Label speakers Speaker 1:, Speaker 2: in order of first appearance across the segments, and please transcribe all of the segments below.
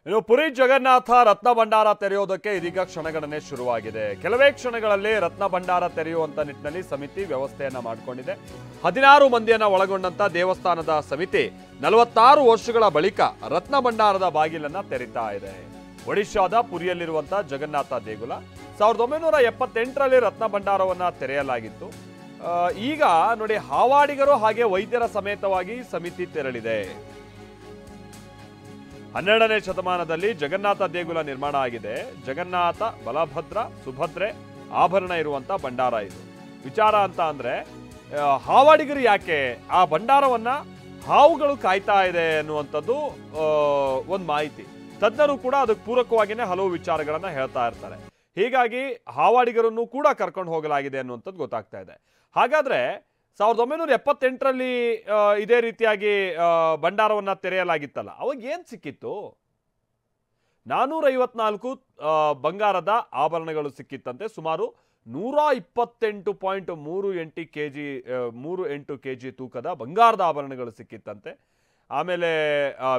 Speaker 1: ಇನ್ನು ಪುರಿ ಜಗನ್ನಾಥ ರತ್ನ ಭಂಡಾರ ತೆರೆಯೋದಕ್ಕೆ ಇದೀಗ ಕ್ಷಣಗಣನೆ ಶುರುವಾಗಿದೆ. ಕೆಲವೇ ಕ್ಷಣಗಳಲ್ಲಿ ರತ್ನ ಭಂಡಾರ ತೆರೆಯುವಂತ ನಿಟ್ಟಿನಲ್ಲಿ ಸಮಿತಿ ವ್ಯವಸ್ಥೆಯನ್ನ ಮಾಡಿಕೊಂಡಿದೆ. 16 ಮಂದಿಯನ್ನ ಒಳಗೊಂಡಂತ ದೇವಸ್ಥಾನದ ಸಮಿತಿ 46 ವರ್ಷಗಳ ಬಳಿಕ ರತ್ನ ಭಂಡಾರದ ಬಾಗಿಲನ್ನ ತೆರೀತಾ ಇದೆ. ಒಡಿಶಾದ ಪುರಿಯಲ್ಲಿರುವಂತ ಜಗನ್ನಾಥ ದೇಗುಲ 1978ರಲ್ಲಿ ರತ್ನ ಭಂಡಾರವನ್ನ ತೆರೆಯಲಾಗಿತ್ತು. ಈಗ ನೋಡಿ, ಹಾವಾಡಿಗರು ಹಾಗೆ ವೈದ್ಯರ ಸಮೇತವಾಗಿ ಸಮಿತಿ ತೆರಳಿದೆ. 12ನೇ ಶತಮಾನದಲ್ಲಿ ಜಗನ್ನಾಥ ದೇಗುಲ ನಿರ್ಮಾಣ ಆಗಿದೆ. ಜಗನ್ನಾಥ, ಬಲಭದ್ರ, ಸುಭದ್ರೆ ಆಭರಣ ಇರುವಂತ ಭಂಡಾರ ಇದು. ವಿಚಾರ ಅಂತ ಅಂದ್ರೆ, ಹಾವಾಡಿಗರು ಯಾಕೆ ಆ ಭಂಡಾರವನ್ನ ಹಾವುಗಳು ಕಾಯ್ತಾ ಇದೆ ಅನ್ನುವಂಥದ್ದು ಒಂದು ಮಾಹಿತಿ. ತಜ್ಞರು ಕೂಡ ಅದಕ್ಕೆ ಪೂರಕವಾಗಿಯೇ ಹಲವು ವಿಚಾರಗಳನ್ನ ಹೇಳ್ತಾ ಇರ್ತಾರೆ. ಹೀಗಾಗಿ ಹಾವಾಡಿಗರನ್ನು ಕೂಡ ಕರ್ಕೊಂಡು ಹೋಗಲಾಗಿದೆ ಅನ್ನುವಂಥದ್ದು ಗೊತ್ತಾಗ್ತಾ ಇದೆ. ಹಾಗಾದ್ರೆ 1978ರಲ್ಲಿ ಇದೇ ರೀತಿಯಾಗಿ ಭಂಡಾರವನ್ನ ತೆರೆಯಲಾಗಿತ್ತಲ್ಲ, ಅವಾಗ ಏನ್ ಸಿಕ್ಕಿತ್ತು? 454 ಬಂಗಾರದ ಆಭರಣಗಳು ಸಿಕ್ಕಿತ್ತಂತೆ. ಸುಮಾರು 128.38 ಕೆಜಿ ತೂಕದ ಬಂಗಾರದ ಆಭರಣಗಳು ಸಿಕ್ಕಿತ್ತಂತೆ. ಆಮೇಲೆ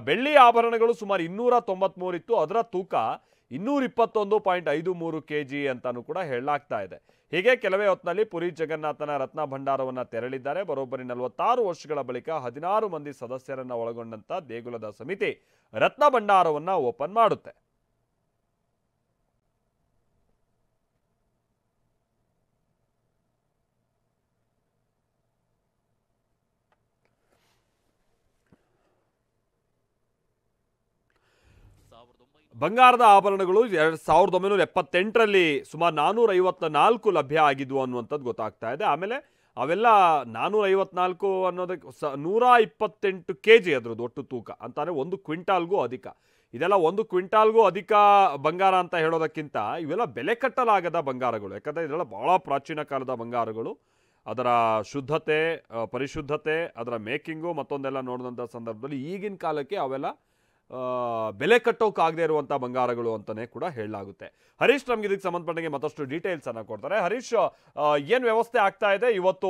Speaker 1: ಬೆಳ್ಳಿ ಆಭರಣಗಳು ಸುಮಾರು 293 ಇತ್ತು. ಅದರ ತೂಕ 221.53 ಕೆಜಿ ಅಂತಾನು ಕೂಡ ಹೇಳಲಾಗ್ತಾ ಇದೆ. ಹೀಗೆ ಕೆಲವೇ ಹೊತ್ತಿನಲ್ಲಿ ಪುರಿ ಜಗನ್ನಾಥನ ರತ್ನ ಭಂಡಾರವನ್ನ ತೆರಳಿದ್ದಾರೆ. ಬರೋಬ್ಬರಿ 46 ವರ್ಷಗಳ ಬಳಿಕ 16 ಮಂದಿ ಸದಸ್ಯರನ್ನ ಒಳಗೊಂಡಂತ ದೇಗುಲದ ಸಮಿತಿ ರತ್ನ ಭಂಡಾರವನ್ನ ಓಪನ್ ಮಾಡುತ್ತೆ. ಬಂಗಾರದ ಆಭರಣಗಳು 1978ರಲ್ಲಿ ಸುಮಾರು 454 ಲಭ್ಯ ಆಗಿದ್ವು ಅನ್ನುವಂಥದ್ದು ಗೊತ್ತಾಗ್ತಾ ಇದೆ. ಆಮೇಲೆ ಅವೆಲ್ಲ 454 ಅನ್ನೋದಕ್ಕೆ 128 ಕೆಜಿ ಅದ್ರದ್ದು ಒಟ್ಟು ತೂಕ ಅಂತಾನೆ, 1 ಕ್ವಿಂಟಾಲ್ಗೂ ಅಧಿಕ. ಇದೆಲ್ಲ 1 ಕ್ವಿಂಟಾಲ್ಗೂ ಅಧಿಕ ಬಂಗಾರ ಅಂತ ಹೇಳೋದಕ್ಕಿಂತ ಇವೆಲ್ಲ ಬೆಲೆ ಕಟ್ಟಲಾಗದ ಬಂಗಾರಗಳು. ಯಾಕಂದರೆ ಇದೆಲ್ಲ ಬಹಳ ಪ್ರಾಚೀನ ಕಾಲದ ಬಂಗಾರಗಳು. ಅದರ ಶುದ್ಧತೆ, ಪರಿಶುದ್ಧತೆ, ಅದರ ಮೇಕಿಂಗು ಮತ್ತೊಂದೆಲ್ಲ ನೋಡಿದಂಥ ಸಂದರ್ಭದಲ್ಲಿ ಈಗಿನ ಕಾಲಕ್ಕೆ ಅವೆಲ್ಲ ಬೆಲೆ ಕಟ್ಟೋಕ್ಕಾಗದೇ ಇರುವಂಥ ಬಂಗಾರಗಳು ಅಂತಲೇ ಕೂಡ ಹೇಳಲಾಗುತ್ತೆ. ಹರೀಶ್ ನಮ್ಗೆ ಇದಕ್ಕೆ ಸಂಬಂಧಪಟ್ಟಂಗೆ ಮತ್ತಷ್ಟು ಡೀಟೇಲ್ಸ್ ಅನ್ನ ಕೊಡ್ತಾರೆ. ಹರೀಶ್, ಏನು ವ್ಯವಸ್ಥೆ ಆಗ್ತಾ ಇದೆ ಇವತ್ತು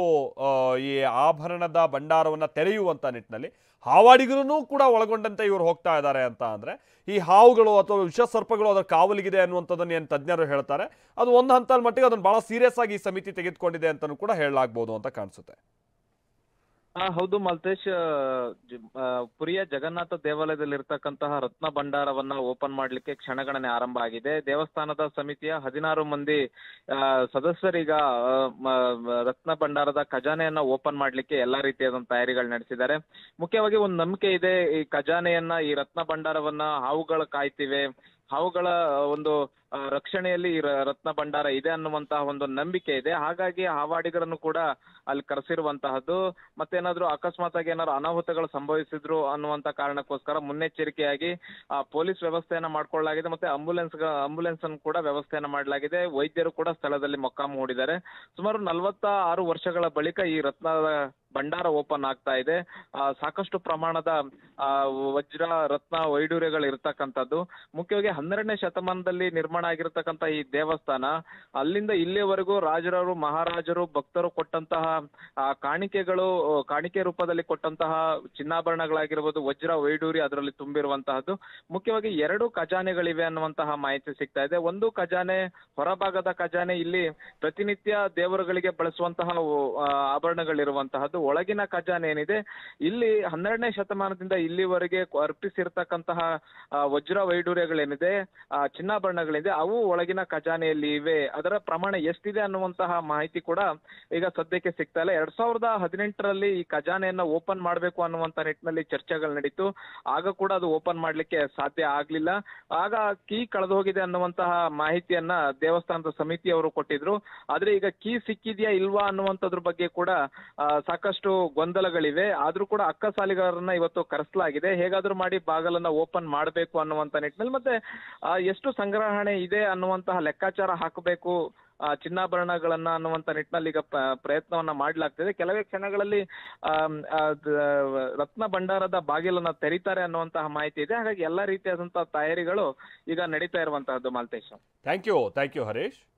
Speaker 1: ಈ ಆಭರಣದ ಭಂಡಾರವನ್ನ ತೆರೆಯುವಂಥ ನಿಟ್ಟಿನಲ್ಲಿ? ಹಾವಾಡಿಗರೂ ಕೂಡ ಒಳಗೊಂಡಂತೆ ಇವರು ಹೋಗ್ತಾ ಇದ್ದಾರೆ ಅಂತ ಅಂದ್ರೆ, ಈ ಹಾವುಗಳು ಅಥವಾ ವಿಷಸರ್ಪಗಳು ಅದರ ಕಾವಲಿಗಿದೆ ಅನ್ನುವಂಥದ್ದನ್ನು ಏನು ತಜ್ಞರು ಹೇಳ್ತಾರೆ, ಅದು ಒಂದು ಹಂತದ ಮಟ್ಟಿಗೆ ಅದನ್ನು ಬಹಳ ಸೀರಿಯಸ್ ಆಗಿ ಈ ಸಮಿತಿ ತೆಗೆದುಕೊಂಡಿದೆ ಅಂತಲೂ ಕೂಡ ಹೇಳಲಾಗ್ಬೋದು ಅಂತ ಕಾಣಿಸುತ್ತೆ.
Speaker 2: ಹೌದು ಮಲ್ತೇಶ್, ಪುರಿಯ ಜಗನ್ನಾಥ ದೇವಾಲಯದಲ್ಲಿ ಇರ್ತಕ್ಕಂತಹ ರತ್ನ ಭಂಡಾರವನ್ನ ಓಪನ್ ಮಾಡ್ಲಿಕ್ಕೆ ಕ್ಷಣಗಣನೆ ಆರಂಭ ಆಗಿದೆ. ದೇವಸ್ಥಾನದ ಸಮಿತಿಯ 16 ಮಂದಿ ಸದಸ್ಯರೀಗ ರತ್ನ ಭಂಡಾರದ ಖಜಾನೆಯನ್ನ ಓಪನ್ ಮಾಡ್ಲಿಕ್ಕೆ ಎಲ್ಲಾ ರೀತಿಯಾದ ತಯಾರಿಗಳು ನಡೆಸಿದ್ದಾರೆ. ಮುಖ್ಯವಾಗಿ ಒಂದು ನಂಬಿಕೆ ಇದೆ, ಈ ಖಜಾನೆಯನ್ನ, ಈ ರತ್ನ ಭಂಡಾರವನ್ನ ಹಾವುಗಳು ಕಾಯ್ತಿವೆ, ಹಾವುಗಳ ಒಂದು ರಕ್ಷಣೆಯಲ್ಲಿ ಈ ರತ್ನ ಭಂಡಾರ ಇದೆ ಅನ್ನುವಂತಹ ಒಂದು ನಂಬಿಕೆ ಇದೆ. ಹಾಗಾಗಿ ಹಾವಾಡಿಗರನ್ನು ಕೂಡ ಅಲ್ಲಿ ಕರೆಸಿರುವಂತಹದ್ದು. ಮತ್ತೇನಾದ್ರೂ ಅಕಸ್ಮಾತ್ ಆಗಿ ಏನಾದ್ರು ಅನಾಹುತಗಳು ಸಂಭವಿಸಿದ್ರು ಅನ್ನುವಂತ ಕಾರಣಕ್ಕೋಸ್ಕರ ಮುನ್ನೆಚ್ಚರಿಕೆಯಾಗಿ ಪೊಲೀಸ್ ವ್ಯವಸ್ಥೆಯನ್ನ ಮಾಡ್ಕೊಳ್ಳಲಾಗಿದೆ. ಮತ್ತೆ ಆಂಬುಲೆನ್ಸ್ ಅನ್ನು ಕೂಡ ವ್ಯವಸ್ಥೆಯನ್ನ ಮಾಡಲಾಗಿದೆ. ವೈದ್ಯರು ಕೂಡ ಸ್ಥಳದಲ್ಲಿ ಮೊಕ್ಕಾಂ ಹೂಡಿದ್ದಾರೆ. ಸುಮಾರು 46 ವರ್ಷಗಳ ಬಳಿಕ ಈ ರತ್ನದ ಭಂಡಾರ ಓಪನ್ ಆಗ್ತಾ ಇದೆ. ಸಾಕಷ್ಟು ಪ್ರಮಾಣದ ವಜ್ರ, ರತ್ನ, ವೈಡೂರ್ಯಗಳು ಇರ್ತಕ್ಕಂಥದ್ದು. ಮುಖ್ಯವಾಗಿ 12ನೇ ಶತಮಾನದಲ್ಲಿ ನಿರ್ಮಾಣ ಆಗಿರತಕ್ಕಂತ ಈ ದೇವಸ್ಥಾನ, ಅಲ್ಲಿಂದ ಇಲ್ಲಿಯವರೆಗೂ ರಾಜರು, ಮಹಾರಾಜರು, ಭಕ್ತರು ಕೊಟ್ಟಂತಹ ಕಾಣಿಕೆಗಳು, ಕಾಣಿಕೆ ರೂಪದಲ್ಲಿ ಕೊಟ್ಟಂತಹ ಚಿನ್ನಾಭರಣಗಳಾಗಿರ್ಬೋದು, ವಜ್ರ, ವೈಡೂರಿ ಅದರಲ್ಲಿ ತುಂಬಿರುವಂತಹದ್ದು. ಮುಖ್ಯವಾಗಿ 2 ಖಜಾನೆಗಳಿವೆ ಅನ್ನುವಂತಹ ಮಾಹಿತಿ ಸಿಗ್ತಾ ಇದೆ. ಒಂದು ಖಜಾನೆ, ಹೊರಭಾಗದ ಖಜಾನೆ, ಇಲ್ಲಿ ಪ್ರತಿನಿತ್ಯ ದೇವರುಗಳಿಗೆ ಬಳಸುವಂತಹ ಆಭರಣಗಳಿರುವಂತಹದ್ದು. ಒಳಗಿನ ಖಜಾನೆ ಏನಿದೆ, ಇಲ್ಲಿ 12ನೇ ಶತಮಾನದಿಂದ ಇಲ್ಲಿವರೆಗೆ ಅರ್ಪಿಸಿರ್ತಕ್ಕಂತಹ ವಜ್ರ, ವೈಡೂರ್ಯಗಳೇನಿದೆ, ಚಿನ್ನಾಭರಣಗಳಿದೆ, ಅವು ಒಳಗಿನ ಖಜಾನೆಯಲ್ಲಿ ಇವೆ. ಅದರ ಪ್ರಮಾಣ ಎಷ್ಟಿದೆ ಅನ್ನುವಂತಹ ಮಾಹಿತಿ ಕೂಡ ಈಗ ಸದ್ಯಕ್ಕೆ ಸಿಗ್ತಾ ಇಲ್ಲ. 2018ರಲ್ಲಿ ಈ ಖಜಾನೆಯನ್ನ ಓಪನ್ ಮಾಡಬೇಕು ಅನ್ನುವಂತ ನಿಟ್ಟಿನಲ್ಲಿ ಚರ್ಚೆಗಳು ನಡೀತು. ಆಗ ಕೂಡ ಅದು ಓಪನ್ ಮಾಡ್ಲಿಕ್ಕೆ ಸಾಧ್ಯ ಆಗ್ಲಿಲ್ಲ. ಆಗ ಕೀ ಕಳೆದು ಹೋಗಿದೆ ಅನ್ನುವಂತಹ ಮಾಹಿತಿಯನ್ನ ದೇವಸ್ಥಾನದ ಸಮಿತಿಯವರು ಕೊಟ್ಟಿದ್ರು. ಆದ್ರೆ ಈಗ ಕೀ ಸಿಕ್ಕಿದ್ಯಾ ಇಲ್ವಾ ಅನ್ನುವಂಥದ್ರ ಬಗ್ಗೆ ಕೂಡ ಸಾಕಷ್ಟು ಗೊಂದಲಗಳಿವೆ. ಆದ್ರೂ ಕೂಡ ಅಕ್ಕಸಾಲಿಗರನ್ನ ಇವತ್ತು ಕರೆಸಲಾಗಿದೆ. ಹೇಗಾದ್ರೂ ಮಾಡಿ ಬಾಗಲನ್ನ ಓಪನ್ ಮಾಡಬೇಕು ಅನ್ನುವಂತ ನಿಟ್ಟಿನಲ್ಲಿ, ಮತ್ತೆ ಎಷ್ಟು ಸಂಗ್ರಹಣೆ ಇದೆ ಅನ್ನುವಂತಹ ಲೆಕ್ಕಾಚಾರ ಹಾಕಬೇಕು ಚಿನ್ನಾಭರಣಗಳನ್ನ ಅನ್ನುವಂತ ನಿಟ್ಟಿನಲ್ಲಿ ಈಗ ಪ್ರಯತ್ನವನ್ನ ಮಾಡಲಾಗ್ತಿದೆ. ಕೆಲವೇ ಕ್ಷಣಗಳಲ್ಲಿ ರತ್ನ ಭಂಡಾರದ ಬಾಗಿಲನ್ನ ತೆರೀತಾರೆ ಅನ್ನುವಂತಹ ಮಾಹಿತಿ ಇದೆ. ಹಾಗಾಗಿ ಎಲ್ಲಾ ರೀತಿಯಾದಂತಹ ತಯಾರಿಗಳು ಈಗ ನಡೀತಾ ಇರುವಂತಹದ್ದು. Malthesh,
Speaker 1: thank you Harish.